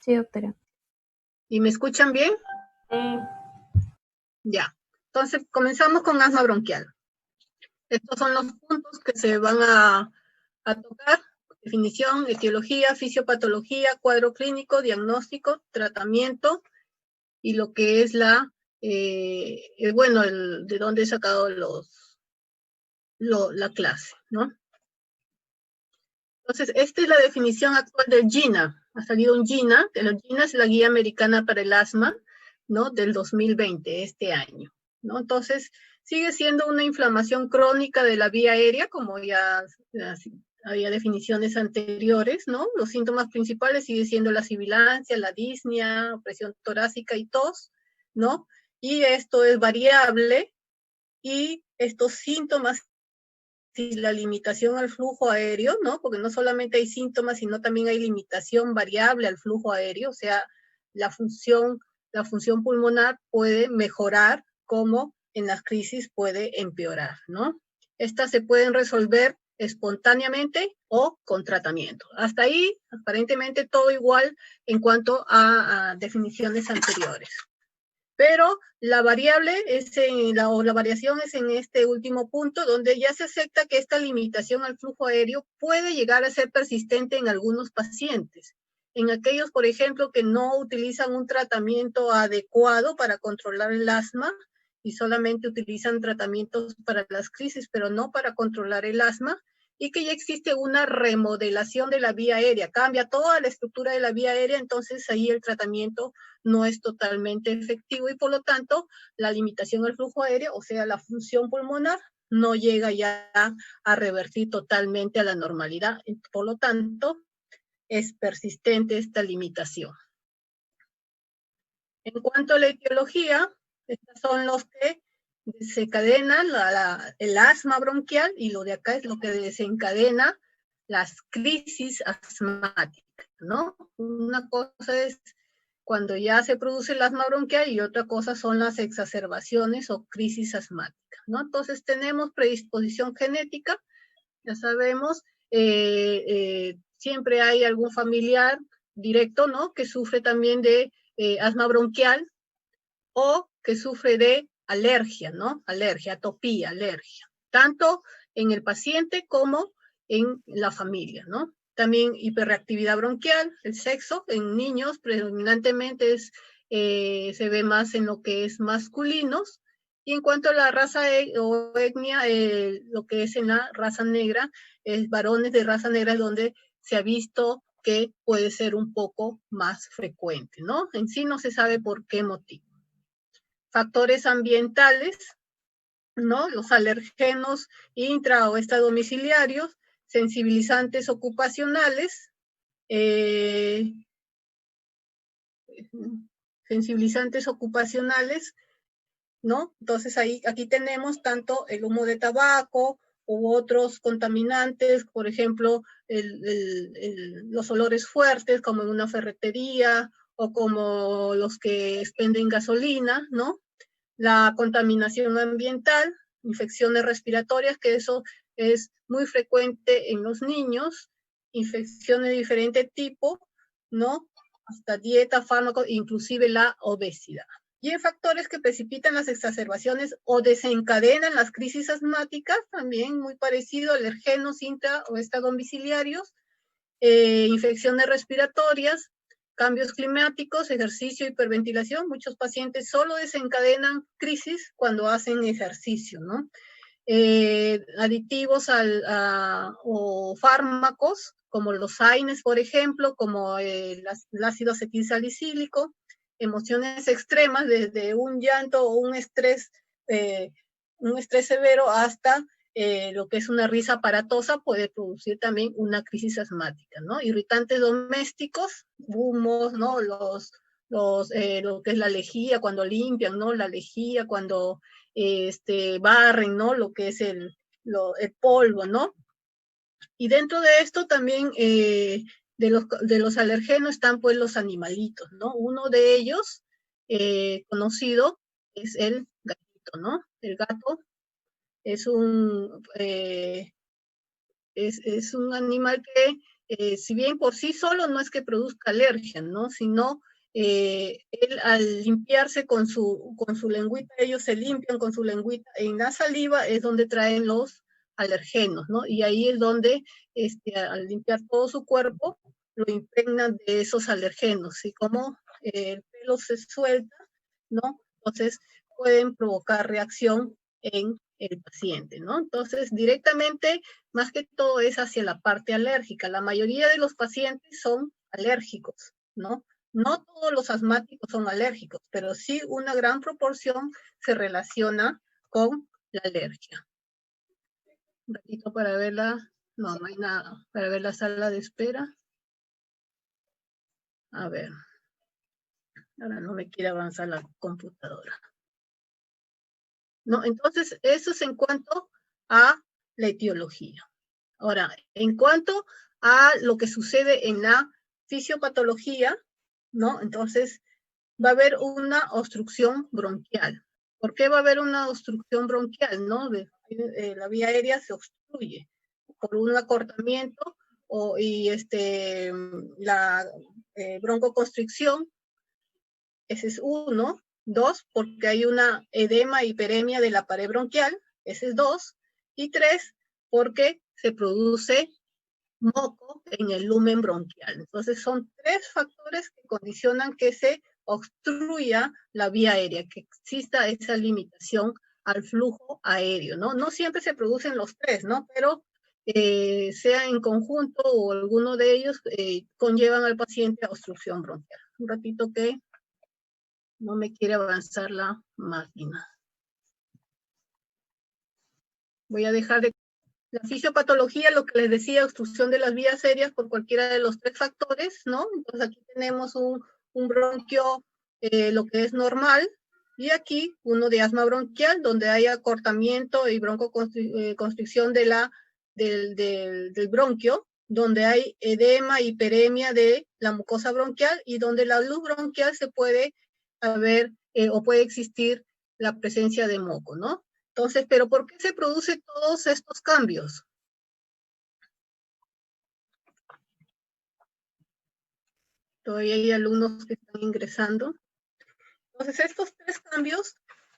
Sí, doctora. ¿Y me escuchan bien? Ya. Entonces, comenzamos con asma bronquial. Estos son los puntos que se van a tocar: definición, etiología, fisiopatología, cuadro clínico, diagnóstico, tratamiento, y lo que es de dónde he sacado la clase, ¿no? Entonces, esta es la definición actual del GINA. Ha salido un GINA, que la GINA es la Guía Americana para el Asma, ¿no? Del 2020, este año, ¿no? Entonces, sigue siendo una inflamación crónica de la vía aérea, como ya había definiciones anteriores, ¿no? Los síntomas principales siguen siendo la sibilancia, la disnea, presión torácica y tos, ¿no? Y esto es variable, y estos síntomas y la limitación al flujo aéreo, ¿no? Porque no solamente hay síntomas, sino también hay limitación variable al flujo aéreo, o sea, la función pulmonar puede mejorar, como en las crisis puede empeorar, ¿no? Estas se pueden resolver espontáneamente o con tratamiento. Hasta ahí, aparentemente todo igual en cuanto a definiciones anteriores. Pero la variable la variación es en este último punto, donde ya se acepta que esta limitación al flujo aéreo puede llegar a ser persistente en algunos pacientes. En aquellos, por ejemplo, que no utilizan un tratamiento adecuado para controlar el asma y solamente utilizan tratamientos para las crisis, pero no para controlar el asma, y que ya existe una remodelación de la vía aérea, cambia toda la estructura de la vía aérea, entonces ahí el tratamiento no es totalmente efectivo, y por lo tanto la limitación al flujo aéreo, o sea, la función pulmonar, no llega ya a revertir totalmente a la normalidad. Por lo tanto, es persistente esta limitación. En cuanto a la etiología, estos son los que desencadenan el asma bronquial, y lo de acá es lo que desencadena las crisis asmáticas, ¿no? Una cosa es cuando ya se produce el asma bronquial y otra cosa son las exacerbaciones o crisis asmáticas, ¿no? Entonces tenemos predisposición genética, ya sabemos, siempre hay algún familiar directo, ¿no? Que sufre también de asma bronquial, o que sufre de alergia, ¿no? Alergia, atopía, alergia, tanto en el paciente como en la familia, ¿no? También hiperreactividad bronquial, el sexo, en niños predominantemente se ve más en lo que es masculinos. Y en cuanto a la raza o etnia, lo que es en la raza negra, es varones de raza negra, donde se ha visto que puede ser un poco más frecuente, ¿no? En sí no se sabe por qué motivo. Factores ambientales, ¿no? Los alergenos intra o extradomiciliarios, sensibilizantes ocupacionales, ¿no? Entonces aquí tenemos tanto el humo de tabaco u otros contaminantes, por ejemplo, los olores fuertes, como en una ferretería, o como los que expenden gasolina, ¿no? La contaminación ambiental, infecciones respiratorias, que eso es muy frecuente en los niños, infecciones de diferente tipo, ¿no? Hasta dieta, fármacos, inclusive la obesidad. Y hay factores que precipitan las exacerbaciones o desencadenan las crisis asmáticas, también muy parecido, alergenos, intra o extradomiciliarios, infecciones respiratorias, cambios climáticos, ejercicio, hiperventilación. Muchos pacientes solo desencadenan crisis cuando hacen ejercicio, ¿no? Aditivos o fármacos, como los AINES, por ejemplo, como el ácido acetilsalicílico, emociones extremas, desde un llanto o un estrés severo hasta lo que es una risa aparatosa, puede producir también una crisis asmática, ¿no? Irritantes domésticos, humos, ¿no? Lo que es la lejía, cuando limpian, ¿no? La lejía, cuando barren, ¿no? Lo que es el polvo, ¿no? Y dentro de esto también de los alergenos están pues los animalitos, ¿no? Uno de ellos conocido es el gatito, ¿no? El gato es un animal que si bien por sí solo no es que produzca alergia, ¿no? Sino él al limpiarse con su lengüita, ellos se limpian con su lengüita en la saliva, es donde traen los alergenos, ¿no? Y ahí es donde al limpiar todo su cuerpo, lo impregnan de esos alergenos, y como el pelo se suelta, ¿no? Entonces pueden provocar reacción en el paciente, ¿no? Entonces, directamente, más que todo es hacia la parte alérgica. La mayoría de los pacientes son alérgicos, ¿no? No todos los asmáticos son alérgicos, pero sí una gran proporción se relaciona con la alergia. Un ratito para verla. No, no hay nada. Para ver la sala de espera. A ver. Ahora no me quiere avanzar la computadora. No, entonces, eso es en cuanto a la etiología. Ahora, en cuanto a lo que sucede en la fisiopatología, ¿no? Entonces, va a haber una obstrucción bronquial. ¿Por qué va a haber una obstrucción bronquial, no? La vía aérea se obstruye por un acortamiento y la broncoconstricción. Ese es uno. Dos, porque hay una edema y hiperemia de la pared bronquial. Ese es dos. Y tres, porque se produce moco en el lumen bronquial. Entonces son tres factores que condicionan que se obstruya la vía aérea, que exista esa limitación al flujo aéreo, ¿no? No siempre se producen los tres, ¿no? Pero sea en conjunto o alguno de ellos conllevan al paciente a obstrucción bronquial. Un ratito que no me quiere avanzar la máquina. Voy a dejar de... La fisiopatología, lo que les decía, obstrucción de las vías aéreas por cualquiera de los tres factores, ¿no? Entonces aquí tenemos un bronquio, lo que es normal, y aquí uno de asma bronquial, donde hay acortamiento y broncoconstricción del bronquio, donde hay edema, hiperemia de la mucosa bronquial, y donde la luz bronquial se puede haber, o puede existir la presencia de moco, ¿no? Entonces, ¿pero por qué se producen todos estos cambios? Todavía hay alumnos que están ingresando. Entonces, estos tres cambios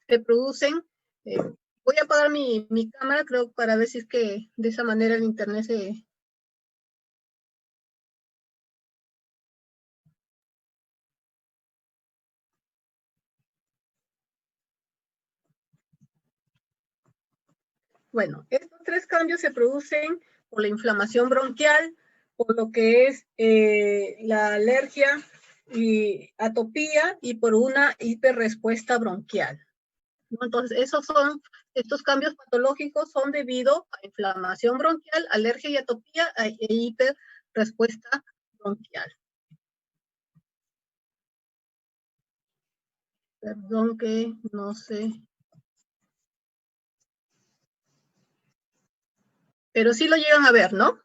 se producen. Voy a apagar mi cámara, creo, para ver si es que de esa manera el internet se... Bueno, estos tres cambios se producen por la inflamación bronquial, por lo que es la alergia y atopía, y por una hiperrespuesta bronquial, ¿no? Entonces, estos cambios patológicos son debido a inflamación bronquial, alergia y atopía e hiperrespuesta bronquial. Perdón que no sé. Pero sí lo llegan a ver, ¿no?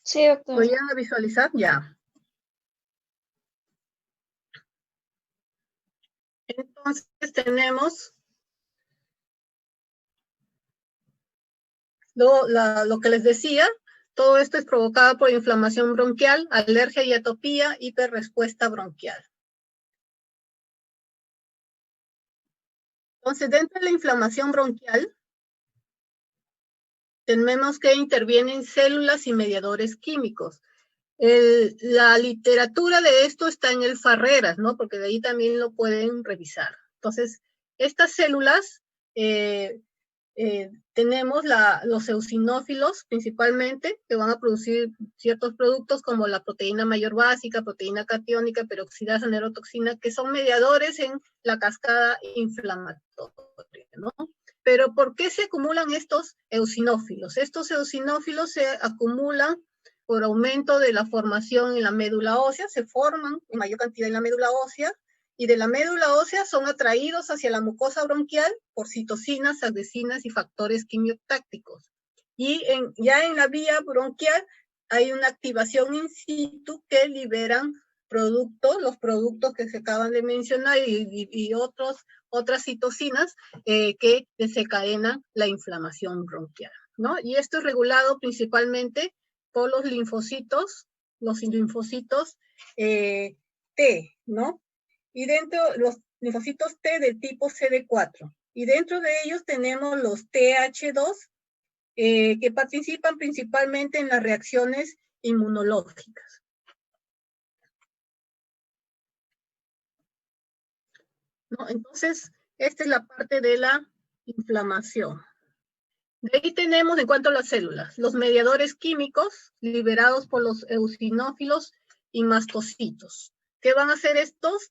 Sí, doctor. ¿Lo llegan a visualizar? Ya. Entonces tenemos lo que les decía, todo esto es provocado por inflamación bronquial, alergia y atopía, hiperrespuesta bronquial. Entonces, dentro de la inflamación bronquial, tenemos que intervienen células y mediadores químicos. La literatura de esto está en el Farreras, ¿no? Porque de ahí también lo pueden revisar. Entonces, estas células, tenemos los eosinófilos principalmente, que van a producir ciertos productos como la proteína mayor básica, proteína catiónica, peroxidasa, neurotoxina, que son mediadores en la cascada inflamatoria, ¿no? Pero ¿por qué se acumulan estos eosinófilos? Estos eosinófilos se acumulan por aumento de la formación en la médula ósea, se forman en mayor cantidad en la médula ósea, y de la médula ósea son atraídos hacia la mucosa bronquial por citocinas, adhesinas y factores quimiotácticos. Y ya en la vía bronquial hay una activación in situ que liberan los productos que se acaban de mencionar y otras citocinas que desencadenan la inflamación bronquial, ¿no? Y esto es regulado principalmente por los linfocitos T, ¿no? Y dentro, los linfocitos T del tipo CD4. Y dentro de ellos tenemos los TH2, que participan principalmente en las reacciones inmunológicas. ¿No? Entonces, esta es la parte de la inflamación. De ahí tenemos, en cuanto a las células, los mediadores químicos liberados por los eosinófilos y mastocitos. ¿Qué van a hacer estos?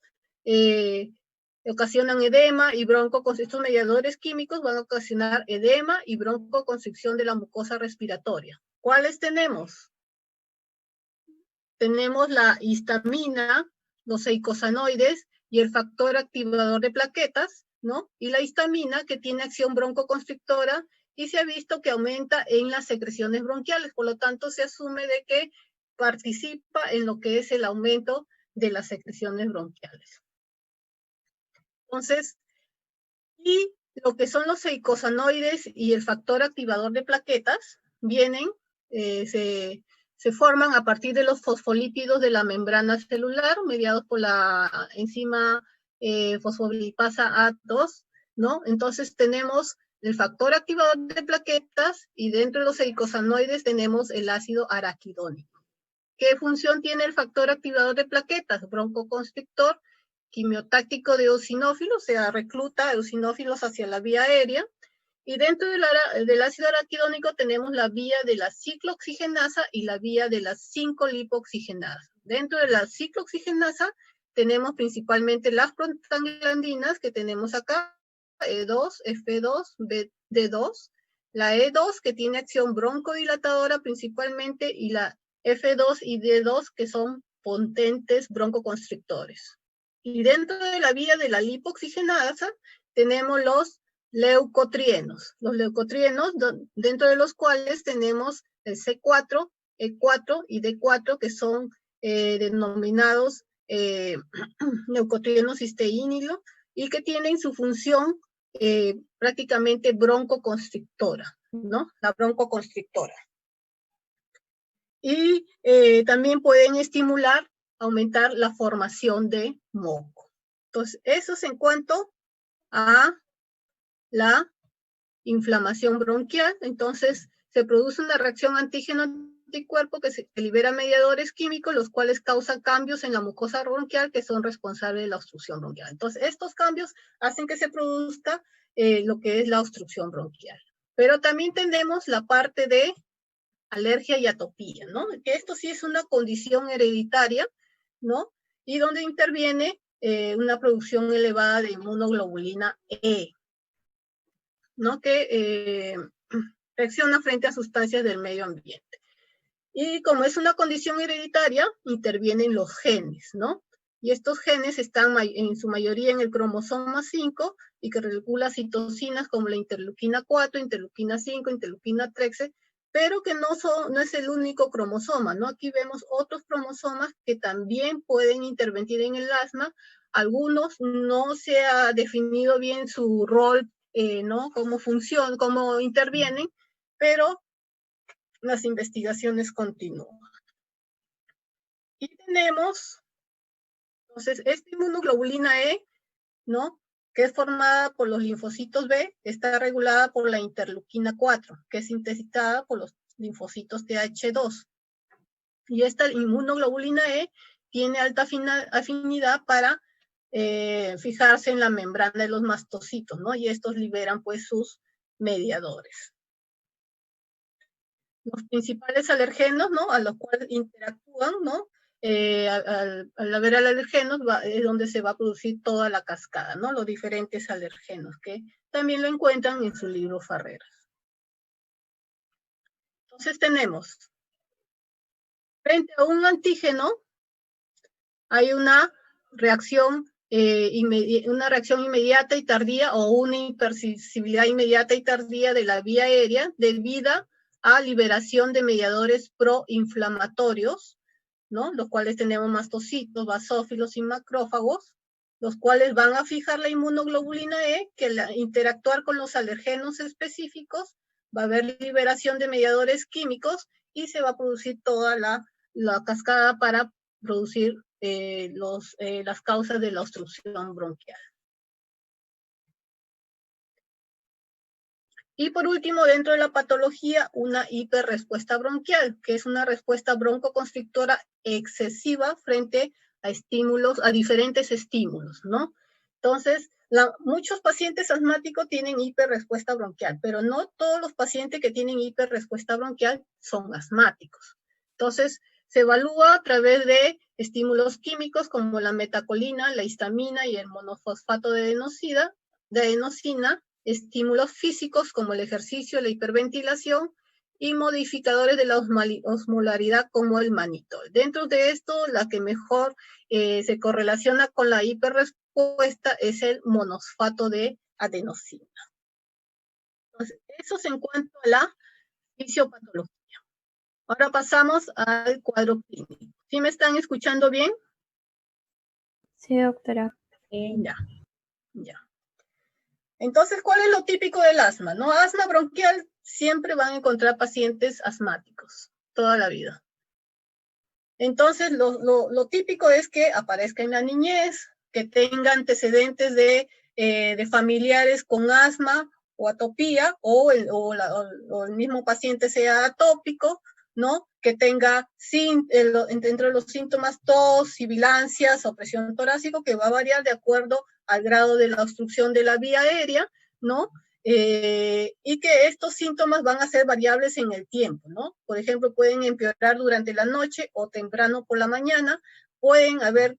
Ocasionan edema y broncoconstricción. Estos mediadores químicos van a ocasionar edema y broncoconstricción de la mucosa respiratoria. ¿Cuáles tenemos? Tenemos la histamina, los eicosanoides y el factor activador de plaquetas, ¿no? Y la histamina, que tiene acción broncoconstrictora y se ha visto que aumenta en las secreciones bronquiales. Por lo tanto, se asume de que participa en lo que es el aumento de las secreciones bronquiales. Entonces, y lo que son los eicosanoides y el factor activador de plaquetas vienen, se forman a partir de los fosfolípidos de la membrana celular, mediados por la enzima fosfolipasa A2, ¿no? Entonces tenemos el factor activador de plaquetas y dentro de los eicosanoides tenemos el ácido araquidónico. ¿Qué función tiene el factor activador de plaquetas? Broncoconstrictor, quimiotáctico de eosinófilos, o sea, recluta eosinófilos hacia la vía aérea. Y dentro del ácido araquidónico tenemos la vía de la ciclooxigenasa y la vía de la 5-lipoxigenasa. Dentro de la ciclooxigenasa tenemos principalmente las prostaglandinas que tenemos acá, E2, F2, BD2, la E2 que tiene acción broncodilatadora principalmente y la F2 y D2 que son potentes broncoconstrictores. Y dentro de la vía de la lipoxigenasa tenemos los leucotrienos. Los leucotrienos, dentro de los cuales tenemos el C4, E4 y D4, que son denominados leucotrienos cisteínilo, y que tienen su función prácticamente broncoconstrictora, ¿no? La broncoconstrictora. Y también pueden estimular, aumentar la formación de moco. Entonces, eso es en cuanto a la inflamación bronquial. Entonces, se produce una reacción antígeno-anticuerpo que libera mediadores químicos, los cuales causan cambios en la mucosa bronquial que son responsables de la obstrucción bronquial. Entonces, estos cambios hacen que se produzca lo que es la obstrucción bronquial. Pero también tenemos la parte de alergia y atopía, ¿no? Que esto sí es una condición hereditaria, ¿no? Y donde interviene una producción elevada de inmunoglobulina E, ¿no? Que reacciona frente a sustancias del medio ambiente. Y como es una condición hereditaria, intervienen los genes, ¿no? Y estos genes están en su mayoría en el cromosoma 5 y que regula citocinas como la interleuquina 4, interleuquina 5, interleuquina 13, pero que no es el único cromosoma, ¿no? Aquí vemos otros cromosomas que también pueden intervenir en el asma. Algunos no se ha definido bien su rol, ¿no? Cómo funcionan, cómo intervienen, pero las investigaciones continúan. Y tenemos, entonces, esta inmunoglobulina E, ¿no? Que es formada por los linfocitos B, está regulada por la interleuquina 4, que es sintetizada por los linfocitos TH2. Y esta inmunoglobulina E tiene alta afinidad para fijarse en la membrana de los mastocitos, ¿no? Y estos liberan, pues, sus mediadores. Los principales alergenos, ¿no? A los cuales interactúan, ¿no? Al haber alergenos es donde se va a producir toda la cascada, ¿no? Los diferentes alergenos, que también lo encuentran en su libro Farreras. Entonces tenemos, frente a un antígeno, hay una reacción inmediata y tardía o una hipersensibilidad inmediata y tardía de la vía aérea debida a liberación de mediadores proinflamatorios, ¿no? Los cuales tenemos mastocitos, basófilos y macrófagos, los cuales van a fijar la inmunoglobulina E, que al interactuar con los alergenos específicos va a haber liberación de mediadores químicos y se va a producir toda la cascada para producir las causas de la obstrucción bronquial. Y por último, dentro de la patología, una hiperrespuesta bronquial, que es una respuesta broncoconstrictora excesiva frente a estímulos, a diferentes estímulos, ¿no? Entonces, muchos pacientes asmáticos tienen hiperrespuesta bronquial, pero no todos los pacientes que tienen hiperrespuesta bronquial son asmáticos. Entonces, se evalúa a través de estímulos químicos como la metacolina, la histamina y el monofosfato de adenosina, estímulos físicos como el ejercicio, la hiperventilación y modificadores de la osmolaridad como el mannitol. Dentro de esto, la que mejor se correlaciona con la hiperrespuesta es el monosfato de adenosina. Entonces, eso es en cuanto a la fisiopatología. Ahora pasamos al cuadro clínico. ¿Sí me están escuchando bien? Sí, doctora. Ya. Entonces, ¿cuál es lo típico del asma? ¿No? Asma bronquial siempre van a encontrar pacientes asmáticos, toda la vida. Entonces, lo típico es que aparezca en la niñez, que tenga antecedentes de familiares con asma o atopía, o el mismo paciente sea atópico, ¿no? Que tenga, entre los síntomas, tos, sibilancias o presión torácica, que va a variar de acuerdo al grado de la obstrucción de la vía aérea, ¿no? Y que estos síntomas van a ser variables en el tiempo, ¿no? Por ejemplo, pueden empeorar durante la noche o temprano por la mañana, pueden haber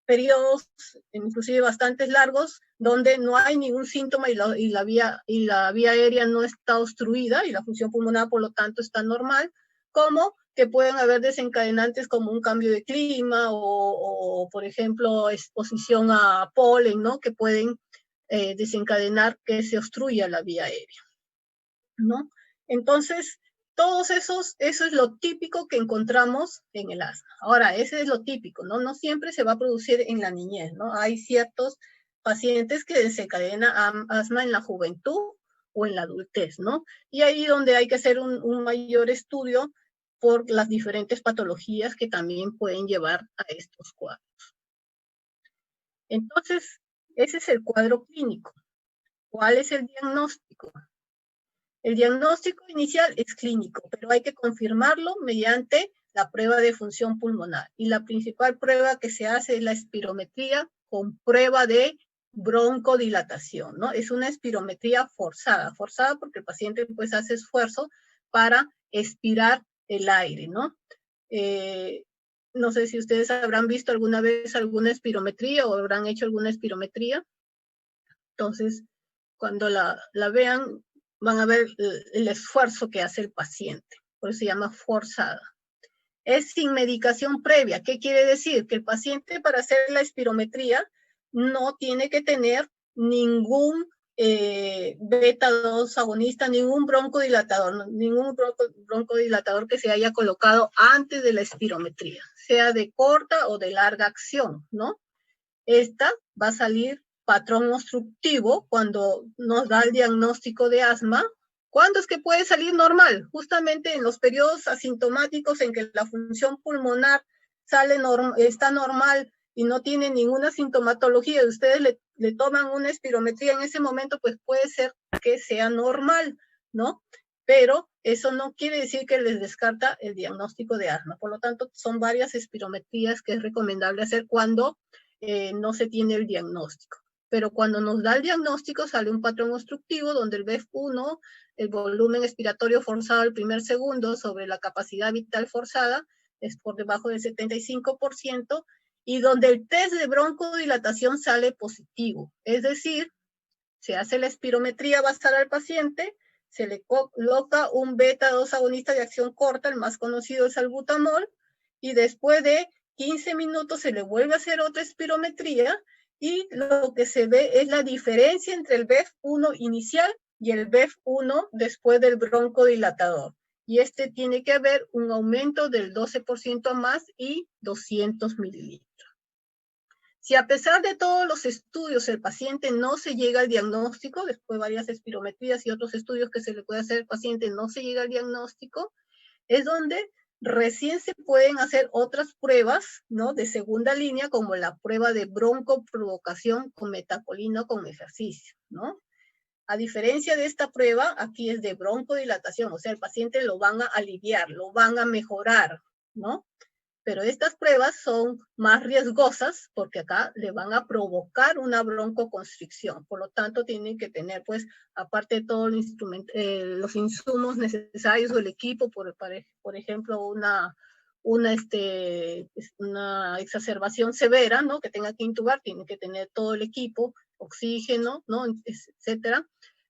periodos, inclusive bastante largos, donde no hay ningún síntoma y la vía aérea no está obstruida y la función pulmonar, por lo tanto, está normal, como que pueden haber desencadenantes como un cambio de clima o por ejemplo, exposición a polen, ¿no? Que pueden desencadenar que se obstruya la vía aérea, ¿no? Entonces, eso es lo típico que encontramos en el asma. Ahora, ese es lo típico, ¿no? No siempre se va a producir en la niñez, ¿no? Hay ciertos pacientes que desencadenan asma en la juventud o en la adultez, ¿no? Y ahí donde hay que hacer un mayor estudio por las diferentes patologías que también pueden llevar a estos cuadros. Entonces, ese es el cuadro clínico. ¿Cuál es el diagnóstico? El diagnóstico inicial es clínico, pero hay que confirmarlo mediante la prueba de función pulmonar. Y la principal prueba que se hace es la espirometría con prueba de broncodilatación, ¿no? Es una espirometría forzada porque el paciente pues hace esfuerzo para expirar el aire, ¿no? No sé si ustedes habrán visto alguna vez alguna espirometría o habrán hecho alguna espirometría. Entonces, cuando la vean, van a ver el esfuerzo que hace el paciente. Por eso se llama forzada. Es sin medicación previa. ¿Qué quiere decir? Que el paciente para hacer la espirometría no tiene que tener ningún beta-2 agonista, ningún broncodilatador, broncodilatador que se haya colocado antes de la espirometría, sea de corta o de larga acción, ¿no? Esta va a salir patrón obstructivo cuando nos da el diagnóstico de asma. ¿Cuándo es que puede salir normal? Justamente en los periodos asintomáticos en que la función pulmonar está normal y no tiene ninguna sintomatología, y ustedes le toman una espirometría en ese momento, pues puede ser que sea normal, ¿no? Pero eso no quiere decir que les descarta el diagnóstico de asma. Por lo tanto, son varias espirometrías que es recomendable hacer cuando no se tiene el diagnóstico. Pero cuando nos da el diagnóstico sale un patrón obstructivo donde el BEF1, el volumen expiratorio forzado al primer segundo sobre la capacidad vital forzada, es por debajo del 75%, y donde el test de broncodilatación sale positivo. Es decir, se hace la espirometría basal al paciente, se le coloca un beta-2 agonista de acción corta, el más conocido es salbutamol, y después de 15 minutos se le vuelve a hacer otra espirometría y lo que se ve es la diferencia entre el BEF1 inicial y el BEF1 después del broncodilatador. Y tiene que haber un aumento del 12% a más y 200 mililitros. Si a pesar de todos los estudios el paciente no se llega al diagnóstico, después de varias espirometrías y otros estudios que se le puede hacer al paciente no se llega al diagnóstico, es donde recién se pueden hacer otras pruebas, ¿no? De segunda línea, como la prueba de broncoprovocación con metacolina con ejercicio, ¿no? A diferencia de esta prueba, aquí es de broncodilatación, o sea, el paciente lo van a aliviar, lo van a mejorar, ¿no? Pero estas pruebas son más riesgosas porque acá le van a provocar una broncoconstricción. Por lo tanto, tienen que tener, pues, aparte de todo el los insumos necesarios o el equipo, por ejemplo, una exacerbación severa, ¿no? Que tenga que intubar, tiene que tener todo el equipo, oxígeno, ¿no? Etcétera.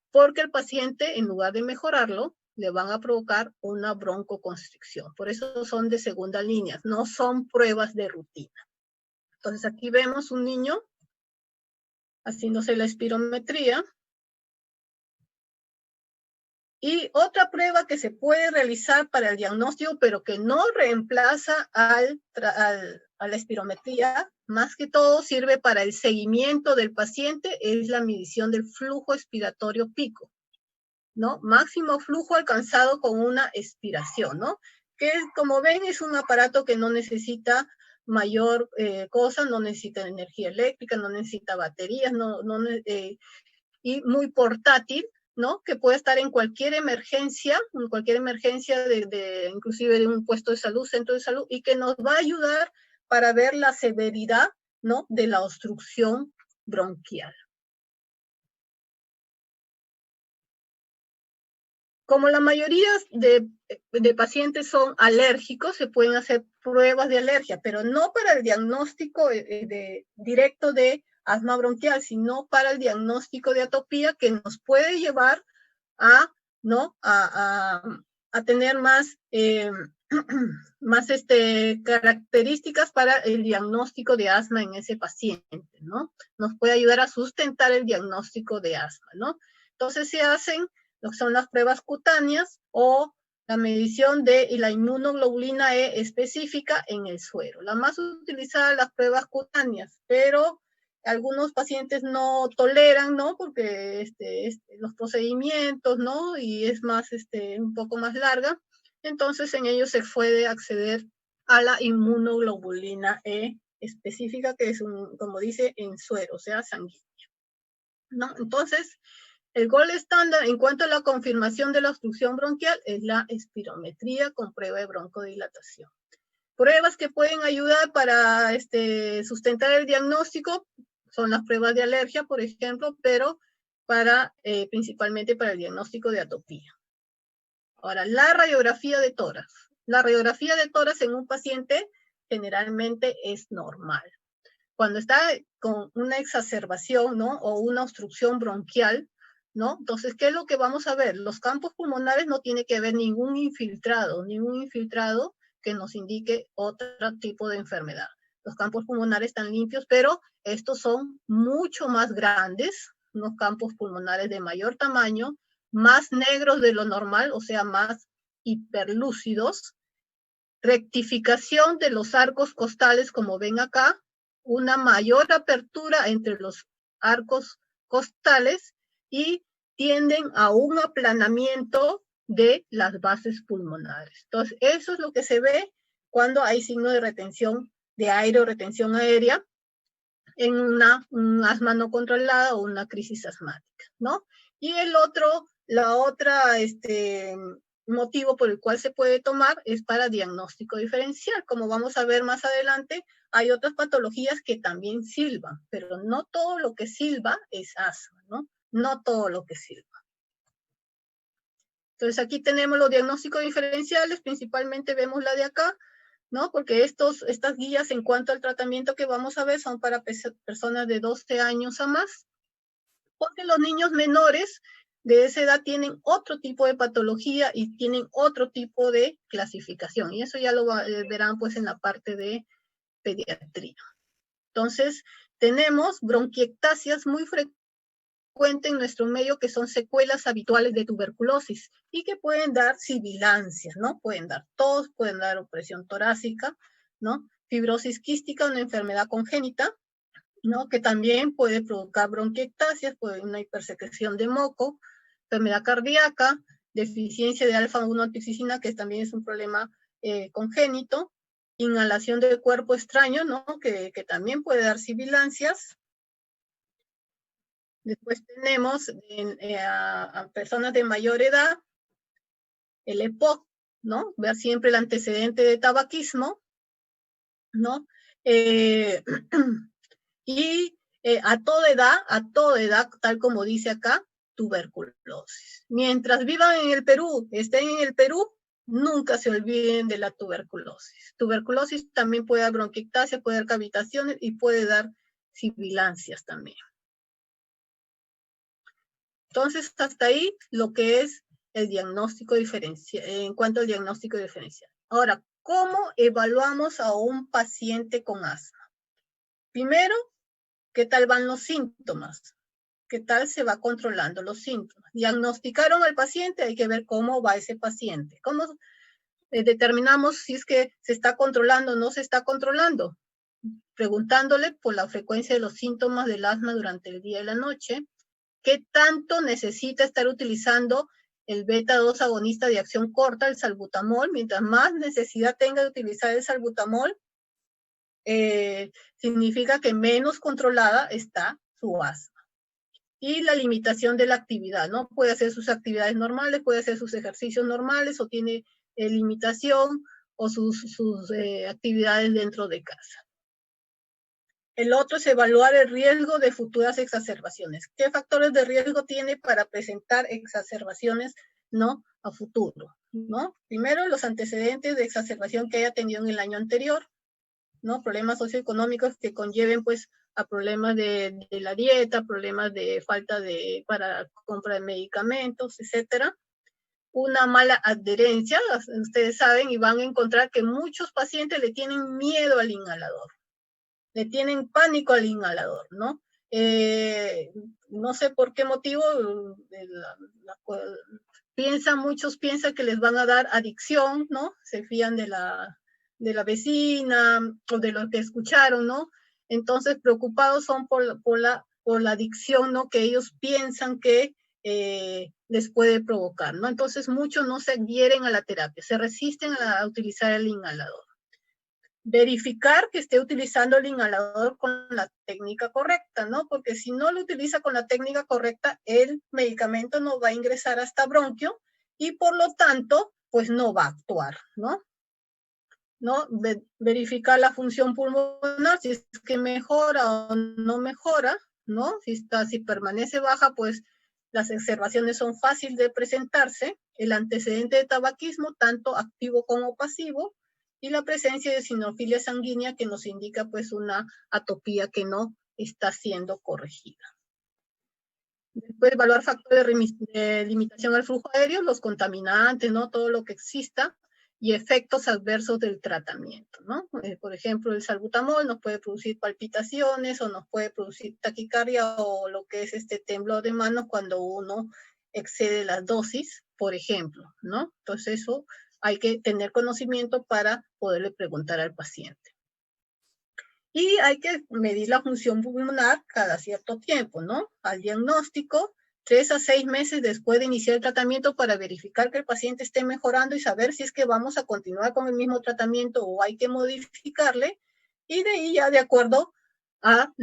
Porque el paciente, en lugar de mejorarlo, le van a provocar una broncoconstricción. Por eso son de segunda línea, no son pruebas de rutina. Entonces aquí vemos un niño haciéndose la espirometría. Y otra prueba que se puede realizar para el diagnóstico, pero que no reemplaza a la espirometría, más que todo sirve para el seguimiento del paciente, es la medición del flujo expiratorio pico, ¿no? Máximo flujo alcanzado con una expiración, ¿no? Que como ven es un aparato que no necesita mayor cosa, no necesita energía eléctrica, no necesita baterías, y muy portátil, ¿no? Que puede estar en cualquier emergencia inclusive de un puesto de salud, centro de salud, y que nos va a ayudar para ver la severidad, ¿no? De la obstrucción bronquial. Como la mayoría de pacientes son alérgicos, se pueden hacer pruebas de alergia, pero no para el diagnóstico directo de asma bronquial, sino para el diagnóstico de atopía que nos puede llevar ¿no? a tener más, más características para el diagnóstico de asma en ese paciente, ¿no? Nos puede ayudar a sustentar el diagnóstico de asma, ¿no? Entonces se hacen lo que son las pruebas cutáneas o la medición de la inmunoglobulina E específica en el suero. La más utilizada las pruebas cutáneas, pero algunos pacientes no toleran, ¿no? Porque los procedimientos, ¿no? Y es más, un poco más larga. Entonces, en ellos se puede acceder a la inmunoglobulina E específica, que es, como dice, en suero, o sea, sanguíneo, ¿no? Entonces, el gold estándar en cuanto a la confirmación de la obstrucción bronquial es la espirometría con prueba de broncodilatación. Pruebas que pueden ayudar para sustentar el diagnóstico son las pruebas de alergia, por ejemplo, pero principalmente para el diagnóstico de atopía. Ahora, la radiografía de tórax. La radiografía de tórax en un paciente generalmente es normal. Cuando está con una exacerbación, ¿no? O una obstrucción bronquial, ¿no? Entonces, ¿qué es lo que vamos a ver? Los campos pulmonares no tiene que haber ningún infiltrado que nos indique otro tipo de enfermedad. Los campos pulmonares están limpios, pero estos son mucho más grandes, unos campos pulmonares de mayor tamaño, más negros de lo normal, o sea, más hiperlúcidos. Rectificación de los arcos costales, como ven acá, una mayor apertura entre los arcos costales y tienden a un aplanamiento de las bases pulmonares. Entonces, eso es lo que se ve cuando hay signo de retención de aire o retención aérea en un asma no controlada o una crisis asmática, ¿no? Y la otra motivo por el cual se puede tomar es para diagnóstico diferencial. Como vamos a ver más adelante, hay otras patologías que también silban, pero no todo lo que silba es asma, ¿no? No todo lo que silba. Entonces aquí tenemos los diagnósticos diferenciales, principalmente vemos la de acá, ¿no? Porque estas guías en cuanto al tratamiento que vamos a ver son para personas de 12 años a más, porque los niños menores de esa edad tienen otro tipo de patología y tienen otro tipo de clasificación, y eso ya lo verán pues en la parte de pediatría. Entonces, tenemos bronquiectasias muy frecuentes en nuestro medio que son secuelas habituales de tuberculosis y que pueden dar sibilancias, ¿no? Pueden dar tos, pueden dar opresión torácica, ¿no? Fibrosis quística, una enfermedad congénita, ¿no? Que también puede provocar bronquiectasias, puede una hipersecreción de moco, enfermedad cardíaca, deficiencia de alfa-1-antioxicina, que también es un problema congénito, inhalación del cuerpo extraño, ¿no? Que también puede dar sibilancias. Después tenemos a personas de mayor edad, el EPOC, ¿no? Ver siempre el antecedente de tabaquismo, ¿no? Y a toda edad, tal como dice acá, tuberculosis. Mientras vivan en el Perú, estén en el Perú, nunca se olviden de la tuberculosis. Tuberculosis también puede dar bronquiectasia, puede dar cavitaciones y puede dar sibilancias también. Entonces, hasta ahí lo que es el diagnóstico diferencial, en cuanto al diagnóstico diferencial. Ahora, ¿cómo evaluamos a un paciente con asma? Primero, ¿qué tal van los síntomas? ¿Qué tal se va controlando los síntomas? Diagnosticaron al paciente, hay que ver cómo va ese paciente. ¿Cómo determinamos si es que se está controlando o no se está controlando? Preguntándole por la frecuencia de los síntomas del asma durante el día y la noche. ¿Qué tanto necesita estar utilizando el beta-2 agonista de acción corta, el salbutamol? Mientras más necesidad tenga de utilizar el salbutamol, significa que menos controlada está su asma. Y la limitación de la actividad, ¿no? Puede hacer sus actividades normales, puede hacer sus ejercicios normales, o tiene limitación, o sus actividades dentro de casa. El otro es evaluar el riesgo de futuras exacerbaciones. ¿Qué factores de riesgo tiene para presentar exacerbaciones, ¿no? A futuro, ¿no? Primero, los antecedentes de exacerbación que haya tenido en el año anterior, ¿no? Problemas socioeconómicos que conlleven, pues, a problemas de la dieta, problemas de falta para compra de medicamentos, etcétera. Una mala adherencia, ustedes saben, y van a encontrar que muchos pacientes le tienen miedo al inhalador. Le tienen pánico al inhalador, ¿no? No sé por qué motivo, muchos piensan que les van a dar adicción, ¿no? Se fían de la vecina o de lo que escucharon, ¿no? Entonces preocupados son por la adicción, ¿no? Que ellos piensan que les puede provocar, ¿no? Entonces muchos no se adhieren a la terapia, se resisten a utilizar el inhalador. Verificar que esté utilizando el inhalador con la técnica correcta, ¿no? Porque si no lo utiliza con la técnica correcta, el medicamento no va a ingresar hasta bronquio y por lo tanto, pues no va a actuar, ¿no? Verificar la función pulmonar, si es que mejora o no mejora, ¿no? Si permanece baja, pues las exacerbaciones son fáciles de presentarse. El antecedente de tabaquismo, tanto activo como pasivo, y la presencia de eosinofilia sanguínea que nos indica pues una atopía que no está siendo corregida. Después evaluar factores de limitación al flujo aéreo, los contaminantes, ¿no? Todo lo que exista, y efectos adversos del tratamiento, ¿no? Por ejemplo, el salbutamol nos puede producir palpitaciones o nos puede producir taquicardia o lo que es temblor de manos cuando uno excede las dosis, por ejemplo, ¿no? Entonces eso hay que tener conocimiento para poderle preguntar al paciente. Y hay que medir la función pulmonar cada cierto tiempo, ¿no? Al diagnóstico, 3 a 6 meses después de iniciar el tratamiento para verificar que el paciente esté mejorando y saber si es que vamos a continuar con el mismo tratamiento o hay que modificarle, y de ahí ya de acuerdo a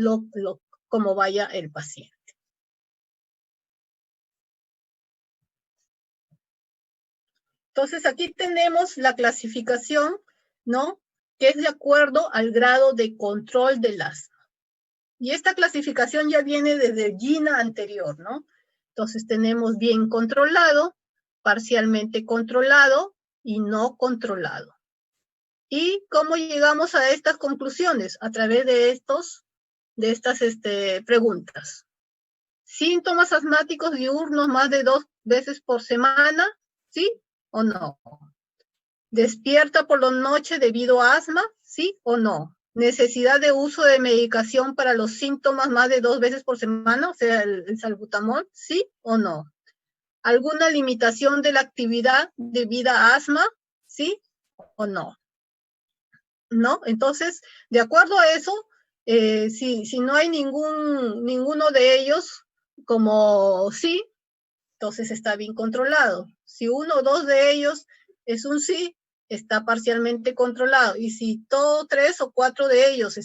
cómo vaya el paciente. Entonces aquí tenemos la clasificación, ¿no? Que es de acuerdo al grado de control del asma. Y esta clasificación ya viene desde GINA anterior, ¿no? Entonces tenemos bien controlado, parcialmente controlado y no controlado. ¿Y cómo llegamos a estas conclusiones? A través de estas preguntas. ¿Síntomas asmáticos diurnos más de 2 veces por semana? ¿Sí o no? ¿Despierta por la noche debido a asma? ¿Sí o no? ¿Necesidad de uso de medicación para los síntomas más de 2 veces por semana? O sea, el salbutamol, ¿sí o no? ¿Alguna limitación de la actividad debida a asma? ¿Sí o no? ¿No? Entonces, de acuerdo a eso, si no hay ninguno de ellos como sí, entonces está bien controlado. Si uno o dos de ellos es un sí, está parcialmente controlado. Y si todo 3 o 4 de ellos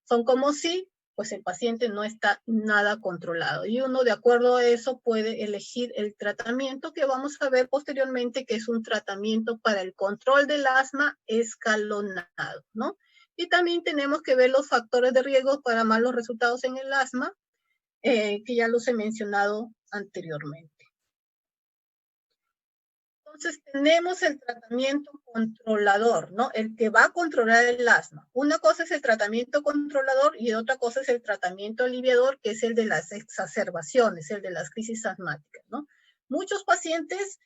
son como sí, pues el paciente no está nada controlado. Y uno, de acuerdo a eso, puede elegir el tratamiento que vamos a ver posteriormente, que es un tratamiento para el control del asma escalonado, ¿no? Y también tenemos que ver los factores de riesgo para malos resultados en el asma, que ya los he mencionado anteriormente. Entonces tenemos el tratamiento controlador, ¿no? El que va a controlar el asma. Una cosa es el tratamiento controlador y otra cosa es el tratamiento aliviador, que es el de las exacerbaciones, el de las crisis asmáticas, ¿no? Muchos pacientes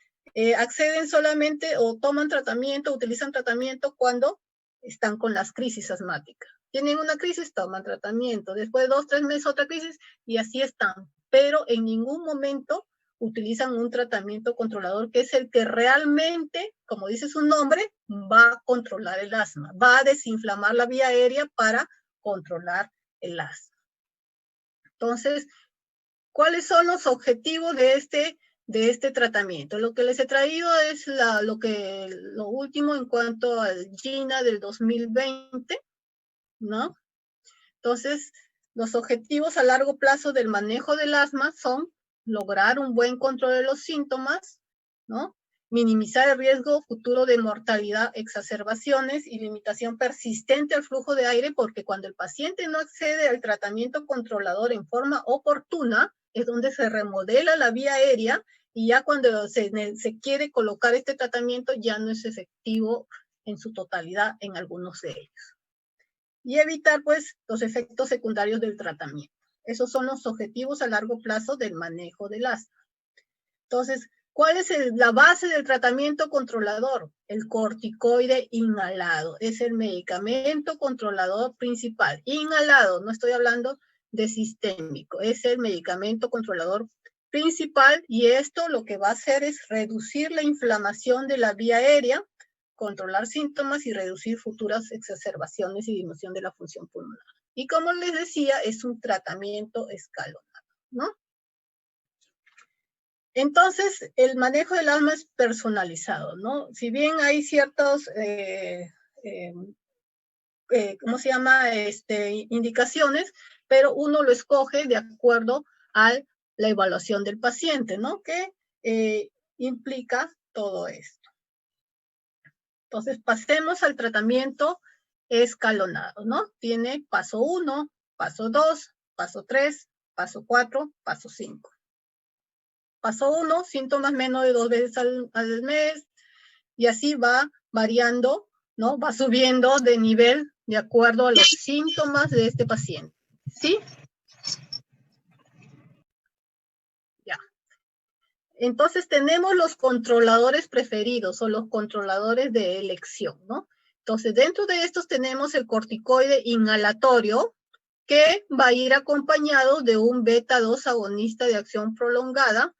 acceden solamente o toman tratamiento, utilizan tratamiento cuando están con las crisis asmáticas. Tienen una crisis, toman tratamiento. Después de 2 o 3 meses otra crisis y así están. Pero en ningún momento utilizan un tratamiento controlador que es el que realmente, como dice su nombre, va a controlar el asma, va a desinflamar la vía aérea para controlar el asma. Entonces, ¿cuáles son los objetivos de este tratamiento? Lo que les he traído es lo último en cuanto al GINA del 2020, ¿no? Entonces, los objetivos a largo plazo del manejo del asma son lograr un buen control de los síntomas, ¿no? Minimizar el riesgo futuro de mortalidad, exacerbaciones y limitación persistente al flujo de aire, porque cuando el paciente no accede al tratamiento controlador en forma oportuna, es donde se remodela la vía aérea y ya cuando se quiere colocar este tratamiento ya no es efectivo en su totalidad en algunos de ellos. Y evitar, pues, los efectos secundarios del tratamiento. Esos son los objetivos a largo plazo del manejo del asma. Entonces, ¿cuál es la base del tratamiento controlador? El corticoide inhalado. Es el medicamento controlador principal. Inhalado, no estoy hablando de sistémico. Es el medicamento controlador principal y esto lo que va a hacer es reducir la inflamación de la vía aérea, controlar síntomas y reducir futuras exacerbaciones y disminución de la función pulmonar. Y como les decía, es un tratamiento escalonado, ¿no? Entonces, el manejo del asma es personalizado, ¿no? Si bien hay ciertos, ¿cómo se llama? Indicaciones, pero uno lo escoge de acuerdo a la evaluación del paciente, ¿no? Que implica todo esto. Entonces, pasemos al tratamiento escalonado, ¿no? Tiene paso 1, paso 2, paso 3, paso 4, paso 5. Paso 1, síntomas menos de 2 veces al mes, y así va variando, ¿no? Va subiendo de nivel de acuerdo a los síntomas de este paciente, ¿sí? Ya. Entonces tenemos los controladores preferidos o los controladores de elección, ¿no? Entonces dentro de estos tenemos el corticoide inhalatorio, que va a ir acompañado de un beta-2 agonista de acción prolongada,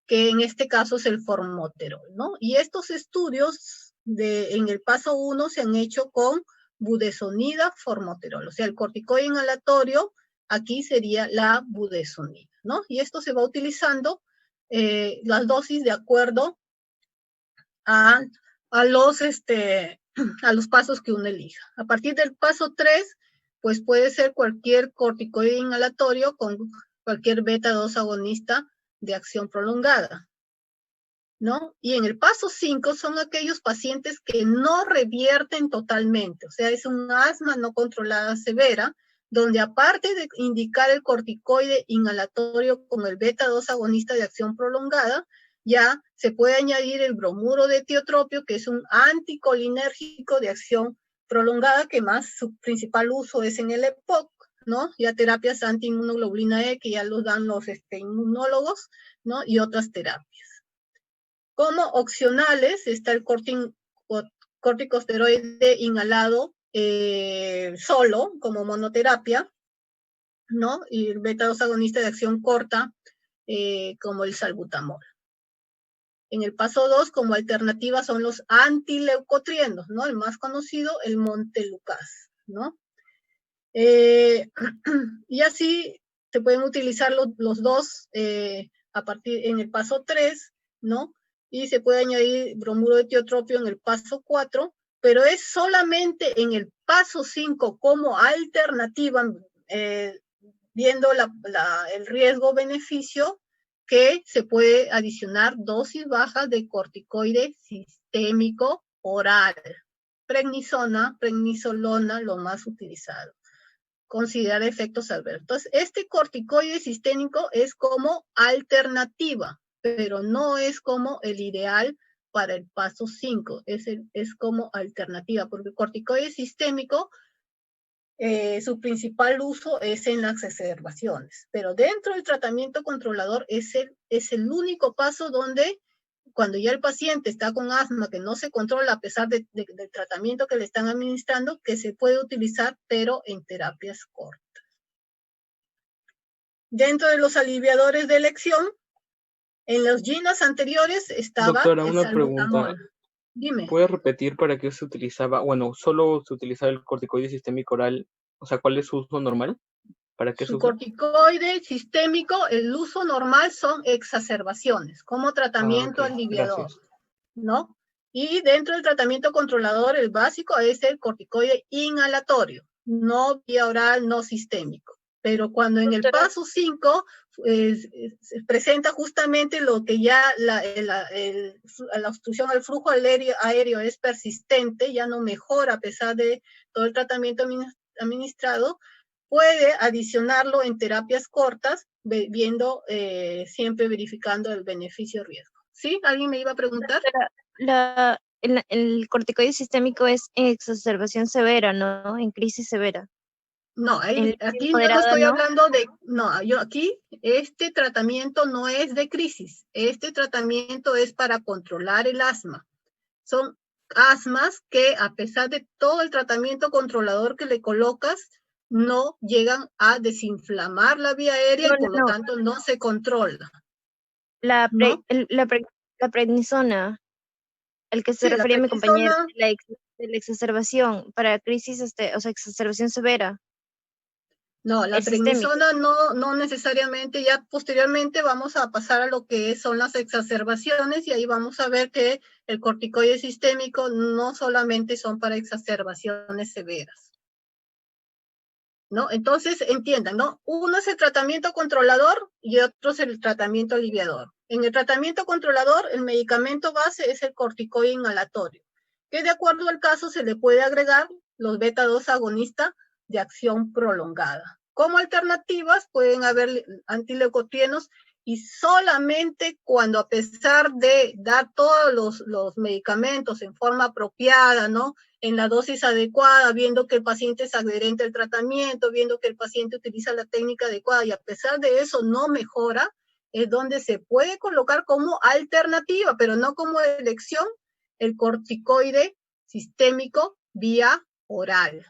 que en este caso es el formoterol, ¿no? Y estos estudios en el paso 1 se han hecho con budesonida, formoterol, o sea, el corticoide inhalatorio aquí sería la budesonida, ¿no? Y esto se va utilizando las dosis de acuerdo a los pasos que uno elija. A partir del paso 3, pues puede ser cualquier corticoide inhalatorio con cualquier beta-2 agonista de acción prolongada, ¿no? Y en el paso 5 son aquellos pacientes que no revierten totalmente, o sea, es un asma no controlada severa, donde aparte de indicar el corticoide inhalatorio con el beta-2 agonista de acción prolongada, ya se puede añadir el bromuro de tiotropio, que es un anticolinérgico de acción prolongada, que más su principal uso es en el EPOC, ¿no? Ya terapias anti-inmunoglobulina E, que ya los dan los inmunólogos, ¿no? Y otras terapias. Como opcionales está el corticosteroide inhalado solo, como monoterapia, ¿no? Y el beta-2 agonista de acción corta, como el salbutamol. En el paso 2, como alternativa, son los antileucotrienos, ¿no? El más conocido, el montelukast, ¿no? Y así se pueden utilizar los dos en el paso 3, ¿no? y se puede añadir bromuro de tiotropio en el paso 4, pero es solamente en el paso 5 como alternativa, viendo el riesgo-beneficio, que se puede adicionar dosis bajas de corticoide sistémico oral. Prednisona, prednisolona, lo más utilizado. Considerar efectos adversos. Entonces, este corticoide sistémico es como alternativa, pero no es como el ideal para el paso 5, es como alternativa, porque el corticoide sistémico, su principal uso es en las exacerbaciones, pero dentro del tratamiento controlador es el único paso donde cuando ya el paciente está con asma que no se controla a pesar del tratamiento que le están administrando, que se puede utilizar, pero en terapias cortas. Dentro de los aliviadores de elección, en los GINAs anteriores estaba Doctora, el una pregunta. salbutamol. Dime. ¿Puede repetir para qué se utilizaba? Bueno, solo se utilizaba el corticoide sistémico oral. O sea, ¿cuál es su uso normal? ¿Para qué se Su usa? corticoide sistémico, el uso normal son exacerbaciones, como tratamiento aliviador, gracias. ¿no? Y dentro del tratamiento controlador, el básico es el corticoide inhalatorio, no vía oral, no sistémico. Pero cuando en el paso 5 se presenta justamente lo que ya la obstrucción al flujo aéreo es persistente, ya no mejora a pesar de todo el tratamiento administrado, puede adicionarlo en terapias cortas, siempre verificando el beneficio-riesgo. ¿Sí? ¿Alguien me iba a preguntar? El corticoide sistémico es en exacerbación severa, ¿no? En crisis severa. No, aquí yo no moderada, estoy ¿no? hablando de, no, yo aquí, este tratamiento no es de crisis, este tratamiento es para controlar el asma. Son asmas que a pesar de todo el tratamiento controlador que le colocas, no llegan a desinflamar la vía aérea y por lo tanto no se controla. La ¿no? prednisona, el que se Sí, la refería a mi compañero, prednisona, de la exacerbación para crisis, o sea, exacerbación severa. no, la El sistémico. prednisona no necesariamente, ya posteriormente vamos a pasar a lo que son las exacerbaciones y ahí vamos a ver que el corticoide sistémico no solamente son para exacerbaciones severas. ¿No? Entonces, entiendan, ¿no? Uno es el tratamiento controlador y otro es el tratamiento aliviador. En el tratamiento controlador, el medicamento base es el corticoide inhalatorio, que de acuerdo al caso se le puede agregar los beta-2 agonistas de acción prolongada. Como alternativas pueden haber antileucotrienos y solamente cuando a pesar de dar todos los medicamentos en forma apropiada, ¿no? En la dosis adecuada, viendo que el paciente es adherente al tratamiento, viendo que el paciente utiliza la técnica adecuada y a pesar de eso no mejora, es donde se puede colocar como alternativa, pero no como elección, el corticoide sistémico vía oral.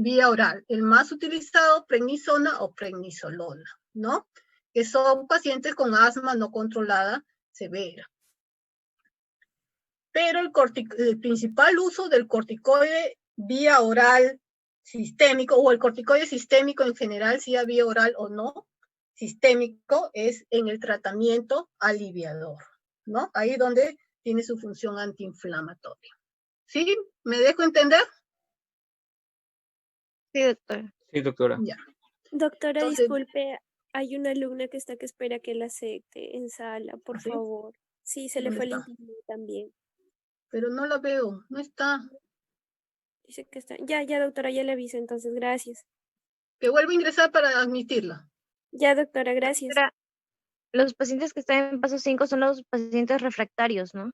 Vía oral. El más utilizado, prednisona o prednisolona, ¿no? Que son pacientes con asma no controlada severa. Pero el principal uso del corticoide vía oral sistémico, o el corticoide sistémico en general, sea vía oral o no, sistémico, es en el tratamiento aliviador, ¿no? Ahí donde tiene su función antiinflamatoria. ¿Sí? ¿Me dejo entender? Sí, doctora. Sí, doctora. Ya. Doctora, Entonces, disculpe, hay una alumna que está que espera que la acepte en sala, por ¿sí? favor. Sí, se le ¿Dónde fue el está? internet también. Pero no la veo, no está. Dice que está. Ya, doctora, ya le aviso, entonces, gracias. Que vuelva a ingresar para admitirla. Ya, doctora, gracias. Doctora, los pacientes que están en paso 5 son los pacientes refractarios, ¿no?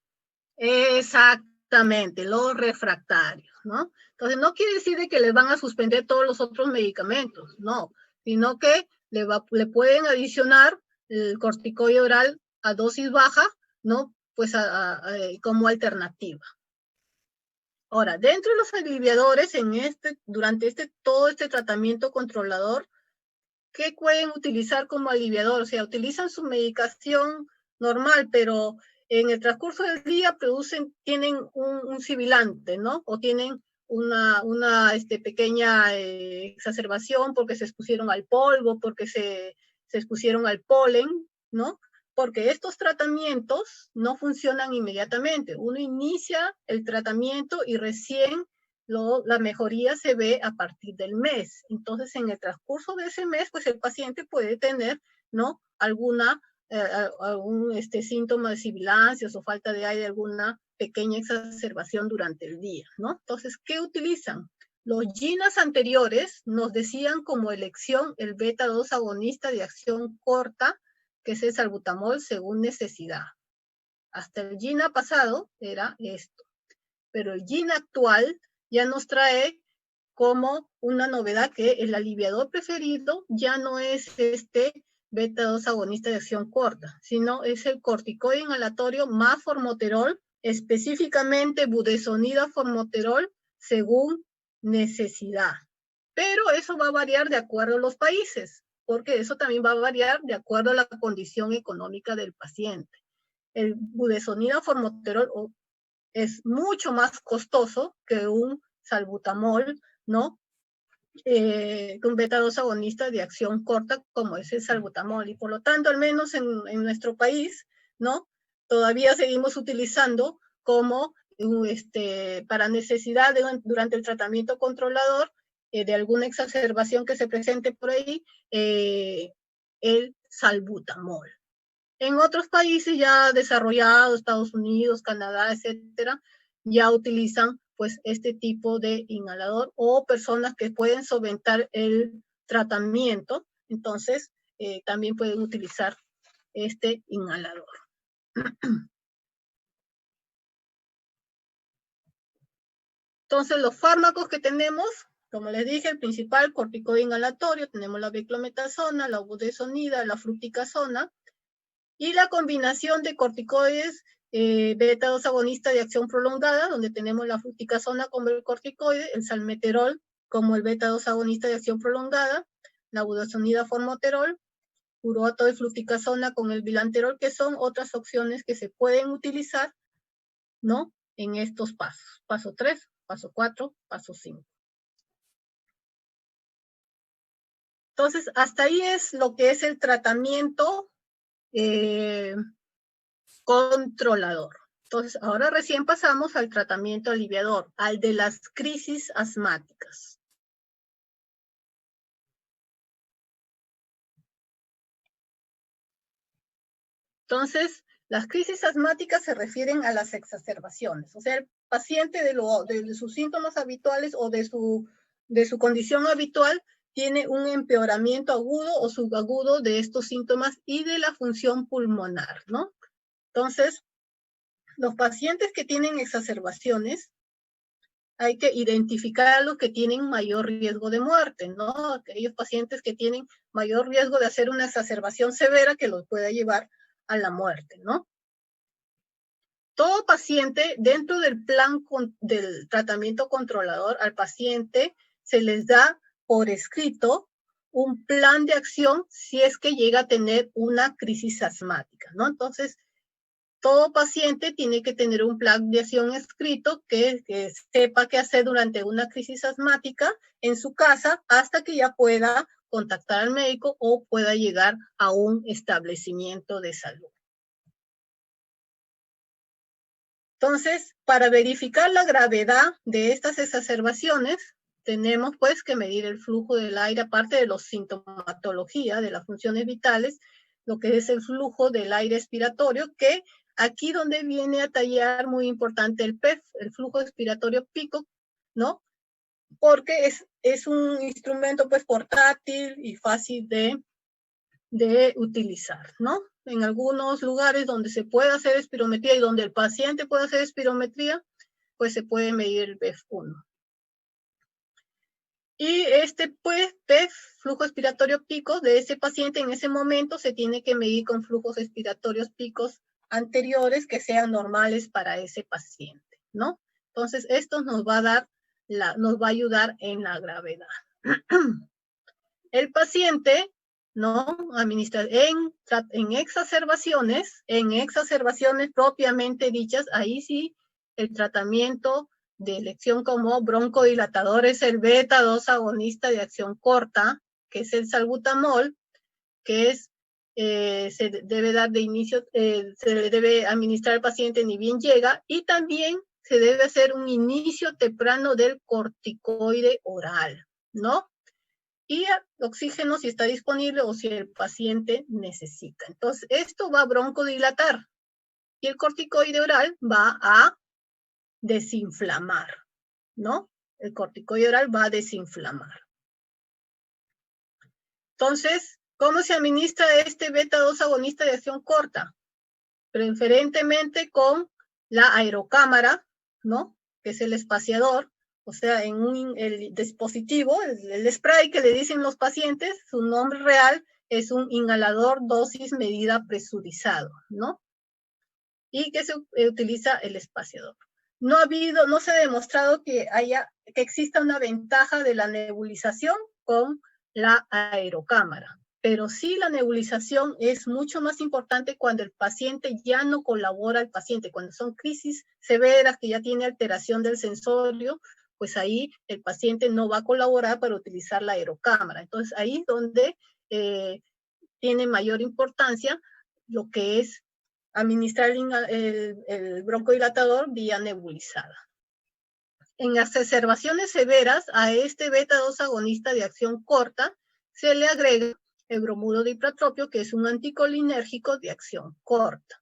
Exactamente, los refractarios, ¿no? Entonces, no quiere decir de que les van a suspender todos los otros medicamentos, no, sino que le pueden adicionar el corticoide oral a dosis baja, ¿no? Pues como alternativa. Ahora, dentro de los aliviadores, durante todo este tratamiento controlador, ¿qué pueden utilizar como aliviador? O sea, utilizan su medicación normal, pero en el transcurso del día tienen un sibilante, ¿no? O tienen una pequeña exacerbación porque se expusieron al polvo, porque se expusieron al polen, ¿no? Porque estos tratamientos no funcionan inmediatamente. Uno inicia el tratamiento y recién la mejoría se ve a partir del mes. Entonces, en el transcurso de ese mes, pues el paciente puede tener, ¿no?, algún síntoma de sibilancias o falta de aire, alguna pequeña exacerbación durante el día, ¿no? Entonces, ¿qué utilizan? Los GINAs anteriores nos decían como elección el beta-2 agonista de acción corta, que es el salbutamol según necesidad. Hasta el GINA pasado era esto. Pero el GINA actual ya nos trae como una novedad que el aliviador preferido ya no es este beta-2 agonista de acción corta, sino es el corticoide inhalatorio más formoterol, específicamente budesonida formoterol, según necesidad. Pero eso va a variar de acuerdo a los países, porque eso también va a variar de acuerdo a la condición económica del paciente. El budesonida formoterol es mucho más costoso que un salbutamol, ¿no? Un beta-2 agonista de acción corta como es el salbutamol. Y por lo tanto, al menos en nuestro país, ¿no?, todavía seguimos utilizando como para necesidad durante el tratamiento controlador de alguna exacerbación que se presente por ahí, el salbutamol. En otros países ya desarrollados, Estados Unidos, Canadá, etcétera, ya utilizan pues este tipo de inhalador, o personas que pueden solventar el tratamiento, entonces también pueden utilizar este inhalador. Entonces los fármacos que tenemos, como les dije, el principal corticoide inhalatorio, tenemos la beclometasona, la budesonida, la fluticasona, y la combinación de corticoides beta-2 agonista de acción prolongada, donde tenemos la fluticasona como el corticoide, el salmeterol como el beta-2 agonista de acción prolongada, la budesonida formoterol, uroato de fluticasona con el bilanterol, que son otras opciones que se pueden utilizar, ¿no?, en estos pasos. Paso 3, paso 4, paso 5. Entonces, hasta ahí es lo que es el tratamiento controlador. Entonces, ahora recién pasamos al tratamiento aliviador, al de las crisis asmáticas. Entonces, las crisis asmáticas se refieren a las exacerbaciones. O sea, el paciente de sus síntomas habituales o de su condición habitual tiene un empeoramiento agudo o subagudo de estos síntomas y de la función pulmonar, ¿no? Entonces, los pacientes que tienen exacerbaciones, hay que identificar a los que tienen mayor riesgo de muerte, ¿no? Aquellos pacientes que tienen mayor riesgo de hacer una exacerbación severa que los pueda llevar a la muerte, ¿no? Todo paciente, dentro del plan del tratamiento controlador, al paciente se les da por escrito un plan de acción si es que llega a tener una crisis asmática, ¿no? Entonces, todo paciente tiene que tener un plan de acción escrito que sepa qué hacer durante una crisis asmática en su casa hasta que ya pueda contactar al médico o pueda llegar a un establecimiento de salud. Entonces, para verificar la gravedad de estas exacerbaciones, tenemos pues que medir el flujo del aire, aparte de la sintomatología de las funciones vitales, lo que es el flujo del aire expiratorio, que aquí donde viene a tallar muy importante el PEF, el flujo expiratorio pico, ¿no? Porque es un instrumento pues portátil y fácil de utilizar, ¿no? En algunos lugares donde se puede hacer espirometría y donde el paciente puede hacer espirometría, pues se puede medir el PEF1. Y este pues, PEF, flujo expiratorio pico, de ese paciente en ese momento se tiene que medir con flujos expiratorios picos anteriores que sean normales para ese paciente, ¿no? Entonces, esto nos va a ayudar en la gravedad. El paciente, ¿no?, administra en exacerbaciones propiamente dichas, ahí sí el tratamiento de elección como broncodilatador es el beta-2 agonista de acción corta, que es el salbutamol, que es se debe dar de inicio, se le debe administrar al paciente ni bien llega, y también se debe hacer un inicio temprano del corticoide oral, ¿no? Y oxígeno si está disponible o si el paciente necesita. Entonces, esto va a broncodilatar y el corticoide oral va a desinflamar, ¿no? El corticoide oral va a desinflamar. Entonces, ¿cómo se administra este beta-2 agonista de acción corta? Preferentemente con la aerocámara, ¿no? Que es el espaciador, o sea, en el dispositivo, el spray que le dicen los pacientes, su nombre real es un inhalador dosis medida presurizado, ¿no? Y que se utiliza el espaciador. No se ha demostrado que exista una ventaja de la nebulización con la aerocámara, pero sí la nebulización es mucho más importante cuando el paciente ya no colabora al paciente, cuando son crisis severas que ya tiene alteración del sensorio, pues ahí el paciente no va a colaborar para utilizar la aerocámara. Entonces ahí es donde tiene mayor importancia lo que es administrar el broncodilatador vía nebulizada. En las exacerbaciones severas a este beta-2 agonista de acción corta se le agrega el bromuro de hipratropio, que es un anticolinérgico de acción corta.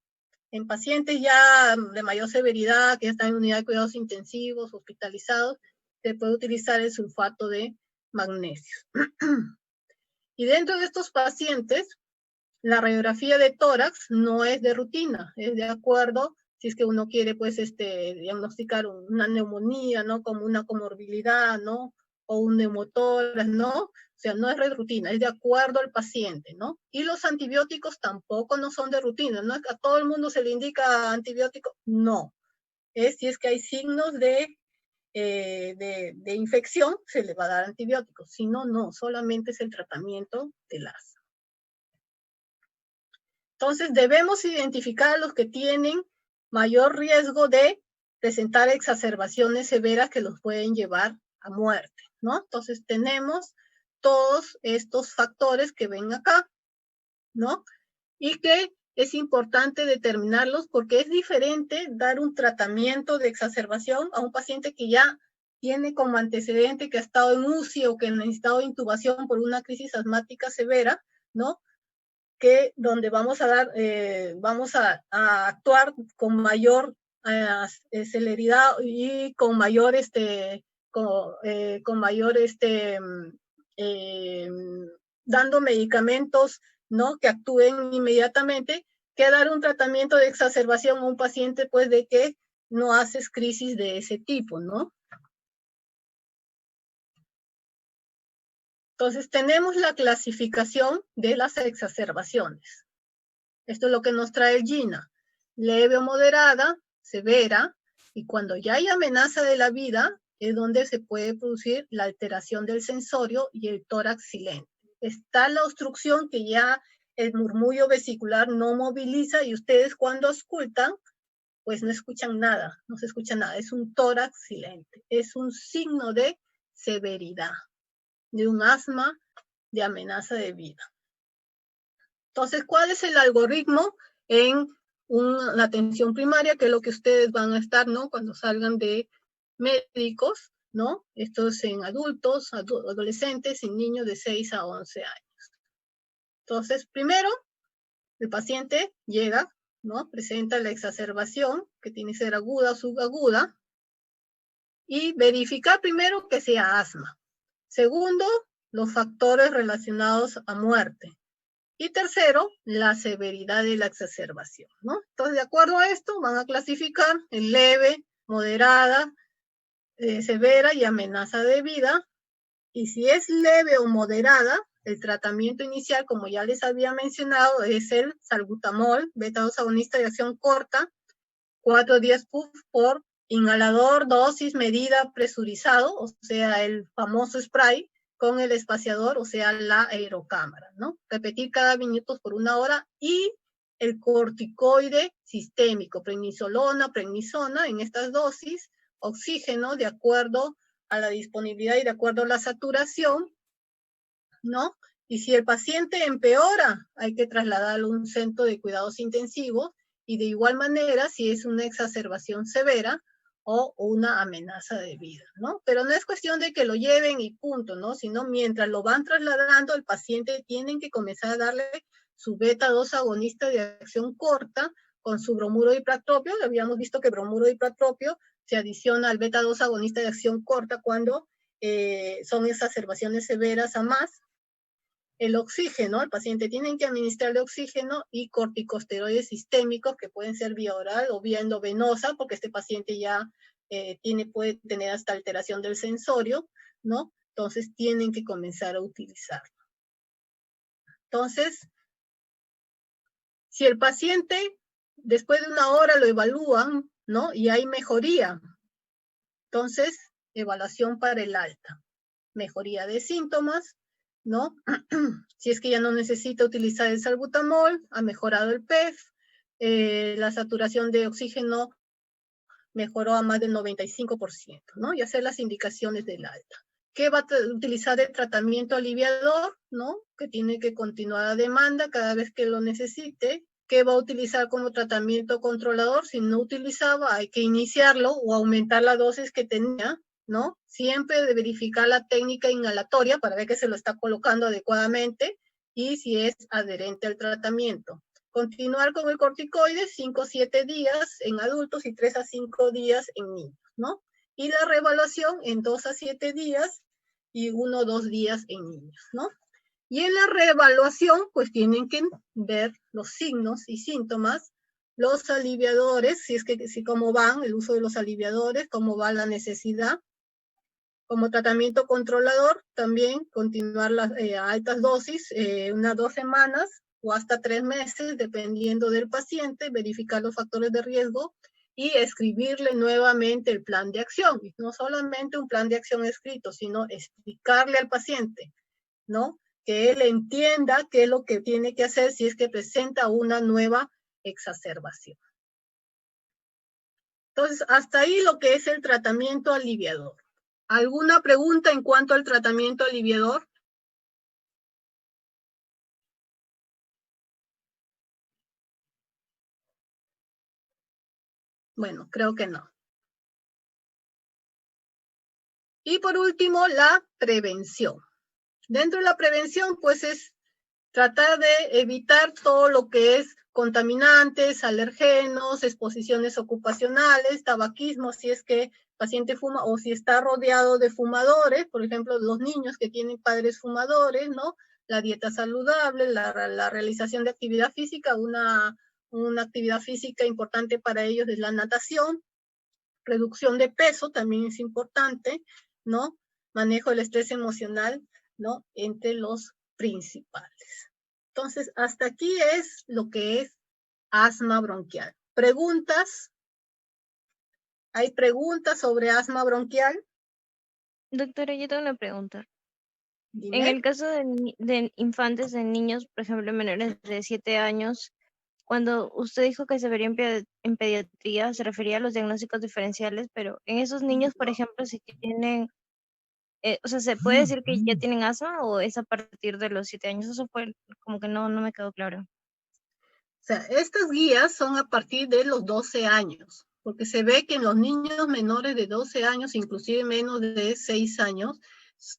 En pacientes ya de mayor severidad, que ya están en unidad de cuidados intensivos, hospitalizados, se puede utilizar el sulfato de magnesio. Y dentro de estos pacientes, la radiografía de tórax no es de rutina, es de acuerdo si es que uno quiere, pues, diagnosticar una neumonía, ¿no? Como una comorbilidad, ¿no? O un neumotórax, ¿no? O sea, no es de rutina, es de acuerdo al paciente, ¿no? Y los antibióticos tampoco no son de rutina, no es que a todo el mundo se le indica antibiótico, no. Es si es que hay signos de infección, se le va a dar antibióticos, si no, no, solamente es el tratamiento del asma. Entonces, debemos identificar a los que tienen mayor riesgo de presentar exacerbaciones severas que los pueden llevar a muerte, ¿no? Entonces, tenemos todos estos factores que ven acá, ¿no? Y que es importante determinarlos porque es diferente dar un tratamiento de exacerbación a un paciente que ya tiene como antecedente que ha estado en UCI o que ha necesitado intubación por una crisis asmática severa, ¿no? Que donde vamos a actuar con mayor celeridad y con mayor dando medicamentos, ¿no? Que actúen inmediatamente, que dar un tratamiento de exacerbación a un paciente, pues, de que no haces crisis de ese tipo, ¿no? Entonces, tenemos la clasificación de las exacerbaciones. Esto es lo que nos trae el GINA. Leve o moderada, severa, y cuando ya hay amenaza de la vida, es donde se puede producir la alteración del sensorio y el tórax silente. Está la obstrucción que ya el murmullo vesicular no moviliza y ustedes cuando auscultan, pues no escuchan nada, no se escucha nada. Es un tórax silente. Es un signo de severidad, de un asma de amenaza de vida. Entonces, ¿cuál es el algoritmo en la atención primaria? Que es lo que ustedes van a estar, ¿no? Cuando salgan de médicos, ¿no? Esto es en adultos, adolescentes y niños de 6 a 11 años. Entonces, primero, el paciente llega, ¿no? Presenta la exacerbación, que tiene que ser aguda o subaguda, y verificar primero que sea asma. Segundo, los factores relacionados a muerte. Y tercero, la severidad de la exacerbación, ¿no? Entonces, de acuerdo a esto, van a clasificar en leve, moderada, severa y amenaza de vida. Y si es leve o moderada, el tratamiento inicial, como ya les había mencionado, es el salbutamol, beta-2 agonista de acción corta, 4 días por inhalador, dosis, medida, presurizado, o sea, el famoso spray, con el espaciador, o sea, la aerocámara, ¿no? Repetir cada minuto por 1 hora y el corticoide sistémico, prednisolona, prednisona, en estas dosis, oxígeno de acuerdo a la disponibilidad y de acuerdo a la saturación, ¿no? Y si el paciente empeora, hay que trasladarlo a un centro de cuidados intensivos, y de igual manera, si es una exacerbación severa o una amenaza de vida, ¿no? Pero no es cuestión de que lo lleven y punto, ¿no? Sino mientras lo van trasladando, el paciente tienen que comenzar a darle su beta-2 agonista de acción corta con su bromuro de ipratropio. Habíamos visto que bromuro de ipratropio se adiciona al beta-2 agonista de acción corta cuando son exacerbaciones severas a más. El oxígeno, el paciente tiene que administrarle oxígeno y corticosteroides sistémicos que pueden ser vía oral o vía endovenosa, porque este paciente ya puede tener hasta alteración del sensorio, ¿no? Entonces tienen que comenzar a utilizarlo. Entonces, si el paciente después de una hora lo evalúan, ¿no? Y hay mejoría, entonces evaluación para el alta. Mejoría de síntomas, ¿no? Si es que ya no necesita utilizar el salbutamol, ha mejorado el PEF, la saturación de oxígeno mejoró a más del 95%, ¿no? Y hacer las indicaciones del alta. ¿Qué va a utilizar el tratamiento aliviador, ¿no? Que tiene que continuar a demanda cada vez que lo necesite. ¿Qué va a utilizar como tratamiento controlador? Si no utilizaba, hay que iniciarlo o aumentar la dosis que tenía, ¿no? Siempre de verificar la técnica inhalatoria para ver que se lo está colocando adecuadamente y si es adherente al tratamiento. Continuar con el corticoide 5 a 7 días en adultos y 3 a 5 días en niños, ¿no? Y la reevaluación en 2 a 7 días y 1 o 2 días en niños, ¿no? Y en la reevaluación, pues tienen que ver los signos y síntomas, los aliviadores, si cómo van el uso de los aliviadores, cómo va la necesidad. Como tratamiento controlador, también continuar las altas dosis, unas 2 semanas o hasta 3 meses, dependiendo del paciente, verificar los factores de riesgo y escribirle nuevamente el plan de acción. Y no solamente un plan de acción escrito, sino explicarle al paciente, ¿no? Que él entienda qué es lo que tiene que hacer si es que presenta una nueva exacerbación. Entonces, hasta ahí lo que es el tratamiento aliviador. ¿Alguna pregunta en cuanto al tratamiento aliviador? Bueno, creo que no. Y por último, la prevención. Dentro de la prevención, pues es tratar de evitar todo lo que es contaminantes, alergenos, exposiciones ocupacionales, tabaquismo, si es que el paciente fuma o si está rodeado de fumadores, por ejemplo, los niños que tienen padres fumadores, ¿no? La dieta saludable, la realización de actividad física, una actividad física importante para ellos es la natación, reducción de peso también es importante, ¿no? Manejo del estrés emocional, ¿no? Entre los principales. Entonces, hasta aquí es lo que es asma bronquial. ¿Preguntas? ¿Hay preguntas sobre asma bronquial? Doctora, yo tengo una pregunta. En Dime. el caso de infantes, de niños, por ejemplo, menores de 7 años, cuando usted dijo que se vería en pediatría, se refería a los diagnósticos diferenciales, pero en esos niños, por ejemplo, si tienen, o sea, ¿se puede decir que ya tienen asma o es a partir de los 7 años? Eso fue como que no me quedó claro. O sea, estas guías son a partir de los 12 años, porque se ve que en los niños menores de 12 años, inclusive menos de 6 años,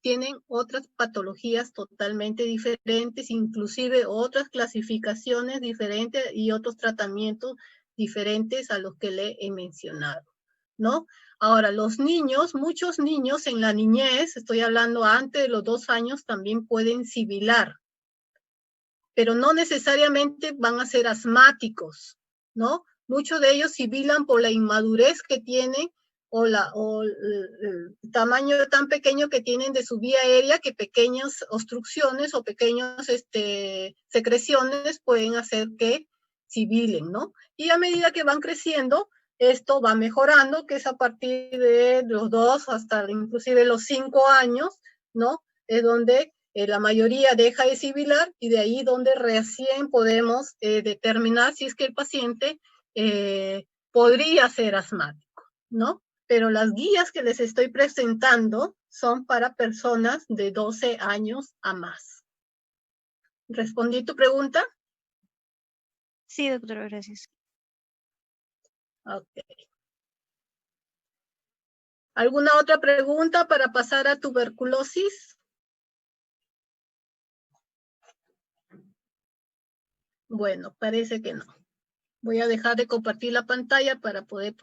tienen otras patologías totalmente diferentes, inclusive otras clasificaciones diferentes y otros tratamientos diferentes a los que le he mencionado, ¿no? Ahora, los niños, muchos niños en la niñez, estoy hablando antes de los 2 años, también pueden sibilar, pero no necesariamente van a ser asmáticos, ¿no? Muchos de ellos sibilan por la inmadurez que tienen o el tamaño tan pequeño que tienen de su vía aérea, que pequeñas obstrucciones o pequeñas secreciones pueden hacer que sibilen, ¿no? Y a medida que van creciendo, esto va mejorando, que es a partir de los 2 hasta inclusive los 5 años, ¿no? Es donde la mayoría deja de sibilar y de ahí donde recién podemos determinar si es que el paciente podría ser asmático, ¿no? Pero las guías que les estoy presentando son para personas de 12 años a más. ¿Respondí tu pregunta? Sí, doctora, gracias. Ok. ¿Alguna otra pregunta para pasar a tuberculosis? Bueno, parece que no. Voy a dejar de compartir la pantalla para poder